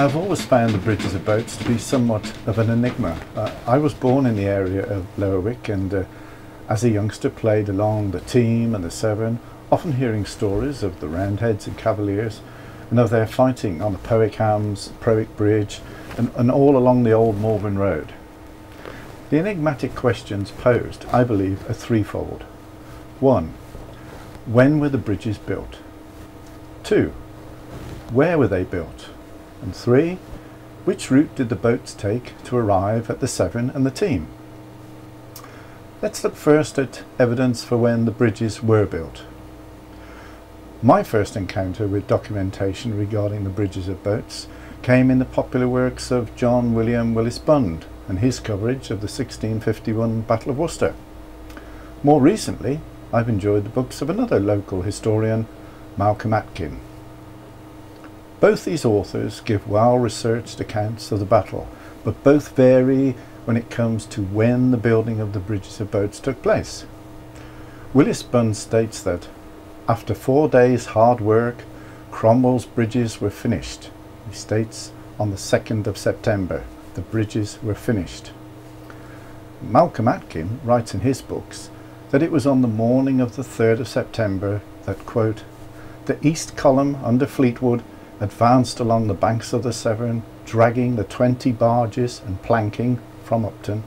I've always found the bridges of boats to be somewhat of an enigma. I was born in the area of Lower-Wick and as a youngster played along the Team and the Severn, often hearing stories of the Roundheads and Cavaliers and of their fighting on the Powickhams, Prowick Bridge and all along the old Malvern Road. The enigmatic questions posed, I believe, are threefold. 1. When were the bridges built? 2. Where were they built? And 3. Which route did the boats take to arrive at the Severn and the Team? Let's look first at evidence for when the bridges were built. My first encounter with documentation regarding the bridges of boats came in the popular works of John William Willis Bund and his coverage of the 1651 Battle of Worcester. More recently, I've enjoyed the books of another local historian, Malcolm Atkin. Both these authors give well-researched accounts of the battle, but both vary when it comes to when the building of the bridges of boats took place. Willis Bund states that after 4 days' hard work, Cromwell's bridges were finished. He states on the 2nd of September the bridges were finished. Malcolm Atkin writes in his books that it was on the morning of the 3rd of September that, quote, the East Column under Fleetwood advanced along the banks of the Severn, dragging the 20 barges and planking from Upton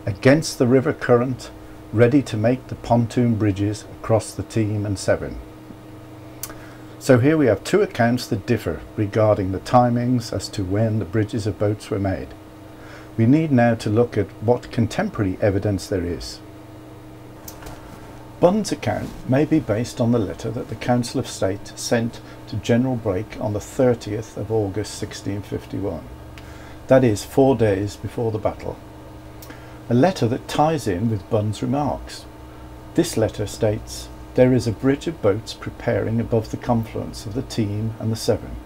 against the river current, ready to make the pontoon bridges across the Team and Severn. So here we have two accounts that differ regarding the timings as to when the bridges of boats were made. We need now to look at what contemporary evidence there is. Bund's account may be based on the letter that the Council of State sent to General Blake on the 30th of August 1651. That is 4 days before the battle. A letter that ties in with Bund's remarks. This letter states, there is a bridge of boats preparing above the confluence of the Team and the Severn.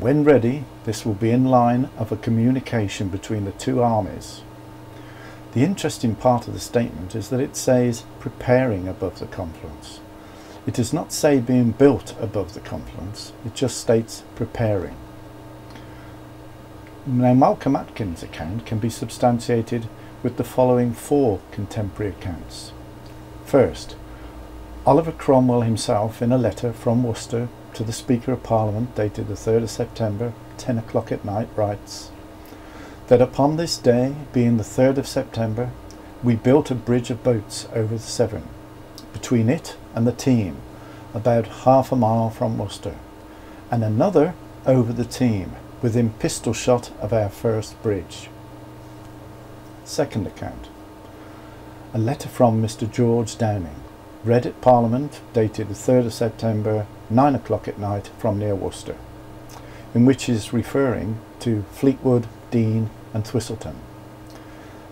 When ready, this will be in line of a communication between the two armies. The interesting part of the statement is that it says preparing above the confluence. It does not say being built above the confluence, it just states preparing. Now Malcolm Atkin's account can be substantiated with the following 4 contemporary accounts. First, Oliver Cromwell himself in a letter from Worcester to the Speaker of Parliament dated the 3rd of September, 10 o'clock at night, writes that upon this day, being the 3rd of September, we built a bridge of boats over the Severn, between it and the Team, about half a mile from Worcester, and another over the Team, within pistol shot of our first bridge. Second account, a letter from Mr. George Downing, read at Parliament, dated the 3rd of September, 9 o'clock at night, from near Worcester, in which he is referring to Fleetwood, Dean and Thistleton.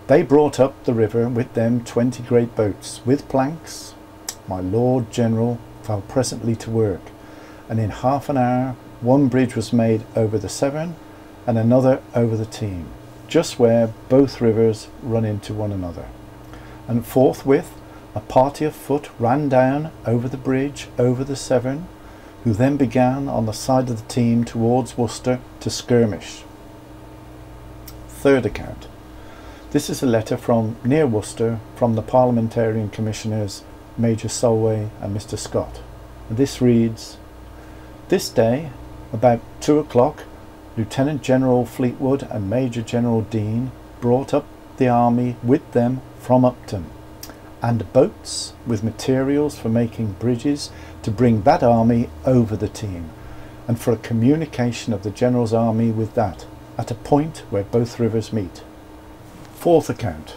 They brought up the river with them 20 great boats, with planks. My Lord General fell presently to work, and in half an hour one bridge was made over the Severn and another over the Team, just where both rivers run into one another. And forthwith a party of foot ran down over the bridge over the Severn, who then began on the side of the Team towards Worcester to skirmish. Third account. This is a letter from near Worcester from the Parliamentarian Commissioners Major Solway and Mr. Scott. And this reads, this day, about 2 o'clock, Lieutenant General Fleetwood and Major General Dean brought up the army with them from Upton, and boats with materials for making bridges to bring that army over the Team, and for a communication of the General's army with that, at a point where both rivers meet. Fourth account.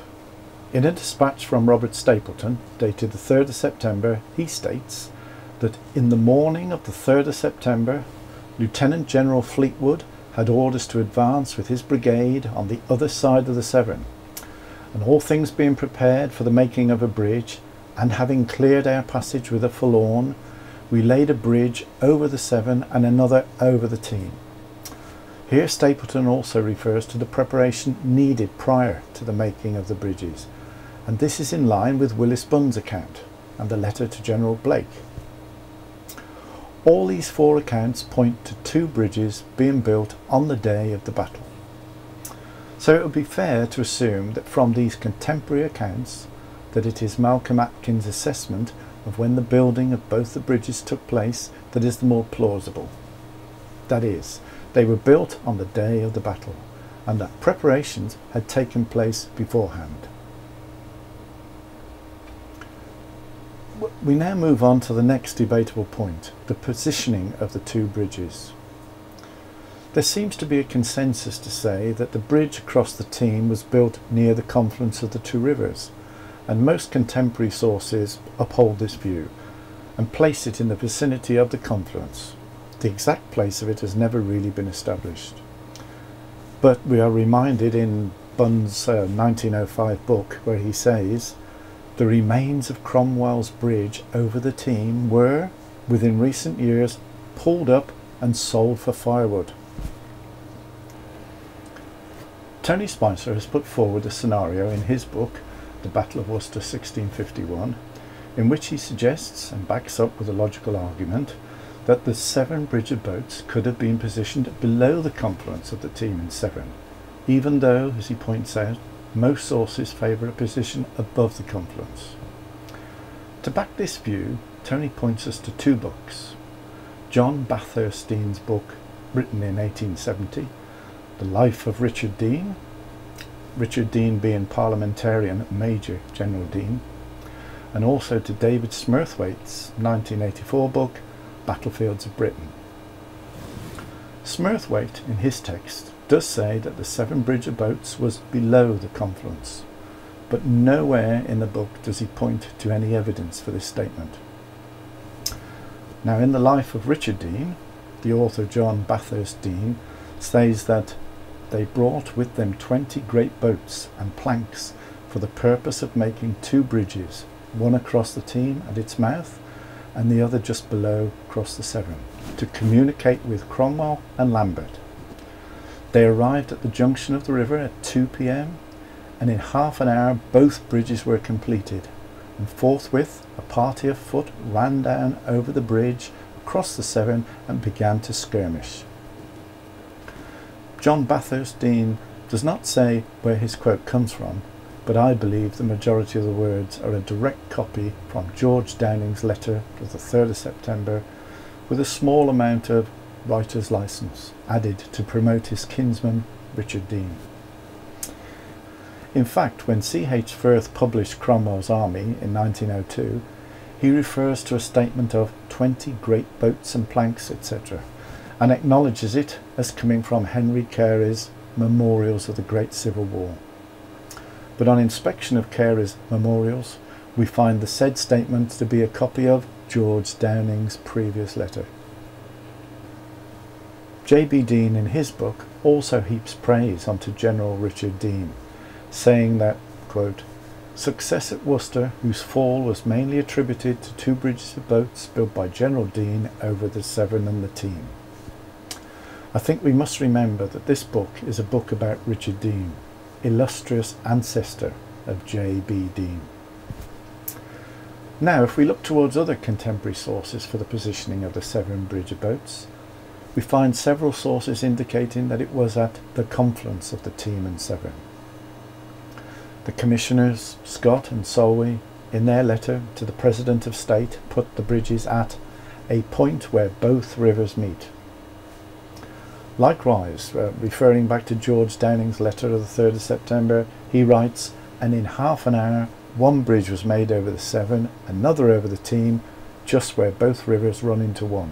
In a dispatch from Robert Stapleton, dated the 3rd of September, he states that in the morning of the 3rd of September, Lieutenant General Fleetwood had orders to advance with his brigade on the other side of the Severn, and all things being prepared for the making of a bridge, and having cleared our passage with a forlorn, we laid a bridge over the Severn and another over the Team. Here Stapleton also refers to the preparation needed prior to the making of the bridges, and this is in line with Willis Bund's account and the letter to General Blake. All these four accounts point to two bridges being built on the day of the battle. So it would be fair to assume that from these contemporary accounts that it is Malcolm Atkins' assessment of when the building of both the bridges took place that is the more plausible. That is, they were built on the day of the battle, and that preparations had taken place beforehand. We now move on to the next debatable point, the positioning of the two bridges. There seems to be a consensus to say that the bridge across the Team was built near the confluence of the two rivers, and most contemporary sources uphold this view and place it in the vicinity of the confluence. The exact place of it has never really been established. But we are reminded in Bunn's 1905 book where he says, "The remains of Cromwell's bridge over the Team were, within recent years, pulled up and sold for firewood." Tony Spicer has put forward a scenario in his book, The Battle of Worcester 1651, in which he suggests and backs up with a logical argument that the Severn bridge of boats could have been positioned below the confluence of the Team and Severn, even though, as he points out, most sources favour a position above the confluence. To back this view, Tony points us to two books. John Bathurst Dean's book, written in 1870, The Life of Richard Dean, Richard Dean being parliamentarian Major General Dean, and also to David Smurthwaite's 1984 book, Battlefields of Britain. Smurthwaite, in his text, does say that the Severn bridge of boats was below the confluence, but nowhere in the book does he point to any evidence for this statement. Now, in the Life of Richard Dean, the author John Bathurst Dean says that they brought with them 20 great boats and planks for the purpose of making two bridges, one across the Team at its mouth and the other just below across the Severn, to communicate with Cromwell and Lambert. They arrived at the junction of the river at 2 p.m, and in half an hour both bridges were completed, and forthwith a party of foot ran down over the bridge across the Severn and began to skirmish. John Bathurst Dean does not say where his quote comes from, but I believe the majority of the words are a direct copy from George Downing's letter of the 3rd of September, with a small amount of writer's license added to promote his kinsman Richard Dean. In fact, when C.H. Firth published Cromwell's army in 1902, he refers to a statement of 20 great boats and planks, etc., and acknowledges it as coming from Henry Carey's Memorials of the Great Civil War. But on inspection of Carey's memorials, we find the said statement to be a copy of George Downing's previous letter. J.B. Dean in his book also heaps praise onto General Richard Dean, saying that, quote, "Success at Worcester, whose fall was mainly attributed to two bridges of boats built by General Dean over the Severn and the Team." I think we must remember that this book is a book about Richard Dean, illustrious ancestor of J.B. Dean. Now, if we look towards other contemporary sources for the positioning of the Severn bridge of boats, we find several sources indicating that it was at the confluence of the Team and Severn. The Commissioners, Scott and Solway, in their letter to the President of State, put the bridges at a point where both rivers meet. Likewise, referring back to George Downing's letter of the 3rd of September, he writes, "And in half an hour one bridge was made over the Severn, another over the Team, just where both rivers run into one."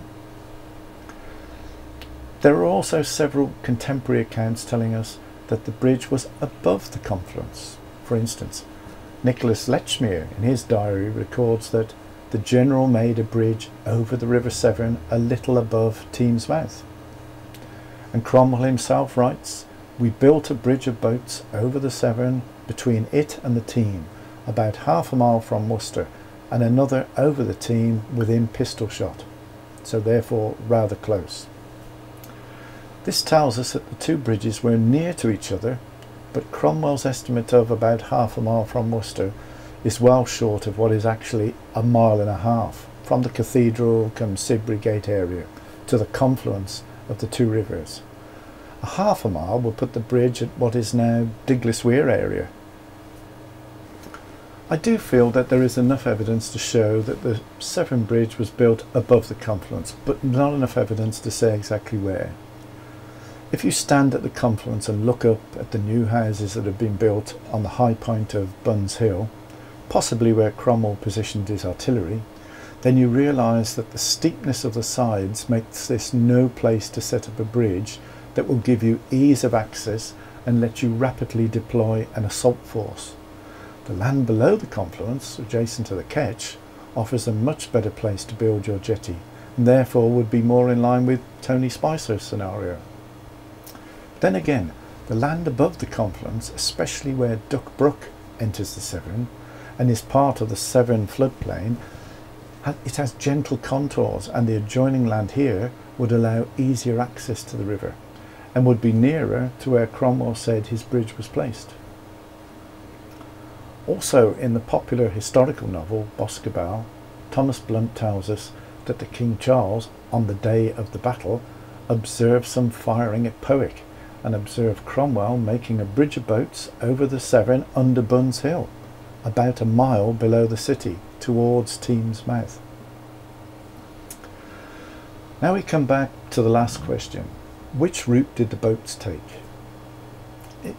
There are also several contemporary accounts telling us that the bridge was above the confluence. For instance, Nicholas Lechmere in his diary records that the general made a bridge over the River Severn a little above Team's mouth. And Cromwell himself writes, "We built a bridge of boats over the Severn between it and the Team, about half a mile from Worcester, and another over the Team within pistol shot, so therefore rather close." This tells us that the two bridges were near to each other, but Cromwell's estimate of about half a mile from Worcester is well short of what is actually a mile and a half, from the cathedral come Sidbury Gate area to the confluence of the two rivers. A half a mile will put the bridge at what is now Diglis Weir area. I do feel that there is enough evidence to show that the Severn Bridge was built above the confluence, but not enough evidence to say exactly where. If you stand at the confluence and look up at the new houses that have been built on the high point of Bunns Hill, possibly where Cromwell positioned his artillery, then you realise that the steepness of the sides makes this no place to set up a bridge that will give you ease of access and let you rapidly deploy an assault force. The land below the confluence, adjacent to the Ketch, offers a much better place to build your jetty, and therefore would be more in line with Tony Spicer's scenario. Then again, the land above the confluence, especially where Duck Brook enters the Severn and is part of the Severn floodplain, it has gentle contours, and the adjoining land here would allow easier access to the river and would be nearer to where Cromwell said his bridge was placed. Also, in the popular historical novel Boscobel, Thomas Blunt tells us that the King Charles, on the day of the battle, observed some firing at Powick and observed Cromwell making a bridge of boats over the Severn under Bunns Hill, about a mile below the city, towards Thames Mouth. Now we come back to the last question. Which route did the boats take?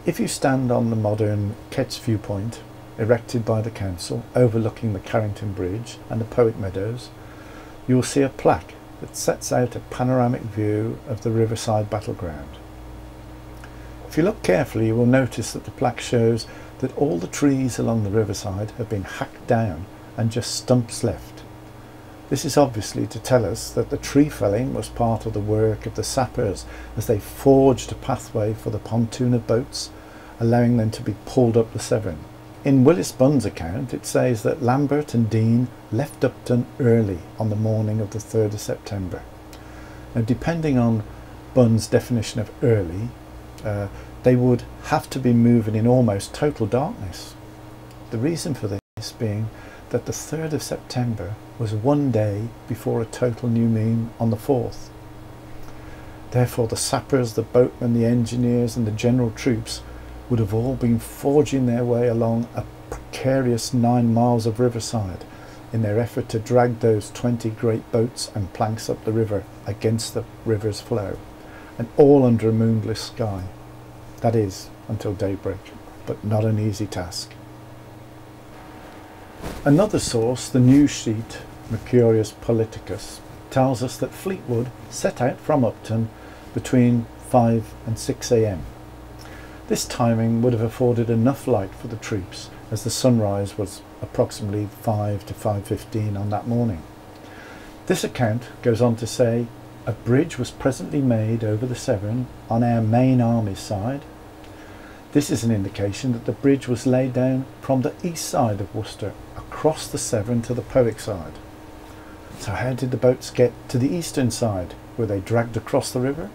If you stand on the modern Ketch viewpoint, erected by the council, overlooking the Carrington Bridge and the Powick Meadows, you will see a plaque that sets out a panoramic view of the riverside battleground. If you look carefully, you will notice that the plaque shows that all the trees along the riverside have been hacked down and just stumps left. This is obviously to tell us that the tree felling was part of the work of the sappers as they forged a pathway for the pontoon of boats, allowing them to be pulled up the Severn. In Willis Bunn's account, it says that Lambert and Dean left Upton early on the morning of the 3rd of September. Now, depending on Bunn's definition of early, they would have to be moving in almost total darkness. The reason for this being that the 3rd of September was one day before a total new moon on the 4th. Therefore, the sappers, the boatmen, the engineers and the general troops would have all been forging their way along a precarious 9 miles of riverside in their effort to drag those 20 great boats and planks up the river against the river's flow, and all under a moonless sky. That is, until daybreak, but not an easy task. Another source, the news sheet Mercurius Politicus, tells us that Fleetwood set out from Upton between 5 and 6 a.m. This timing would have afforded enough light for the troops, as the sunrise was approximately 5 to 5:15 on that morning. This account goes on to say, a bridge was presently made over the Severn on our main army's side. This is an indication that the bridge was laid down from the east side of Worcester, across the Severn to the Powick side. So how did the boats get to the eastern side? Were they dragged across the river?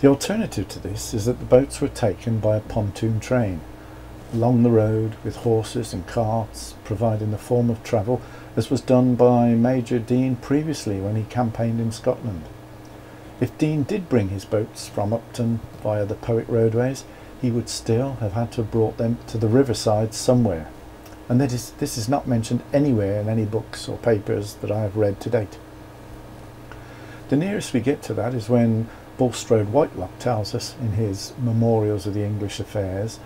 The alternative to this is that the boats were taken by a pontoon train along the road with horses and carts, providing the form of travel as was done by Major Dean previously when he campaigned in Scotland. If Dean did bring his boats from Upton via the Powick roadways, he would still have had to have brought them to the riverside somewhere, and this is not mentioned anywhere in any books or papers that I have read to date. The nearest we get to that is when Bulstrode Whitelock tells us in his Memorials of the English Affairs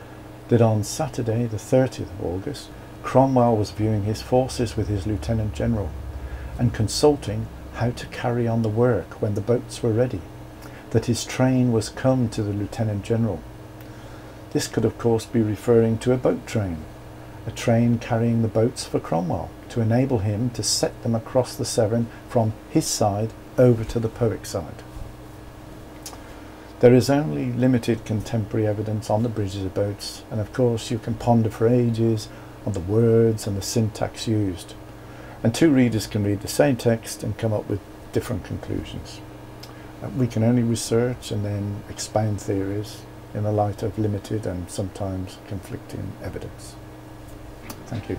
that on Saturday the 30th of August Cromwell was viewing his forces with his Lieutenant General and consulting how to carry on the work when the boats were ready, that his train was come to the Lieutenant General. This could of course be referring to a boat train, a train carrying the boats for Cromwell to enable him to set them across the Severn from his side over to the Powick side. There is only limited contemporary evidence on the bridges of boats, and of course you can ponder for ages on the words and the syntax used, and two readers can read the same text and come up with different conclusions. We can only research and then expound theories in the light of limited and sometimes conflicting evidence. Thank you.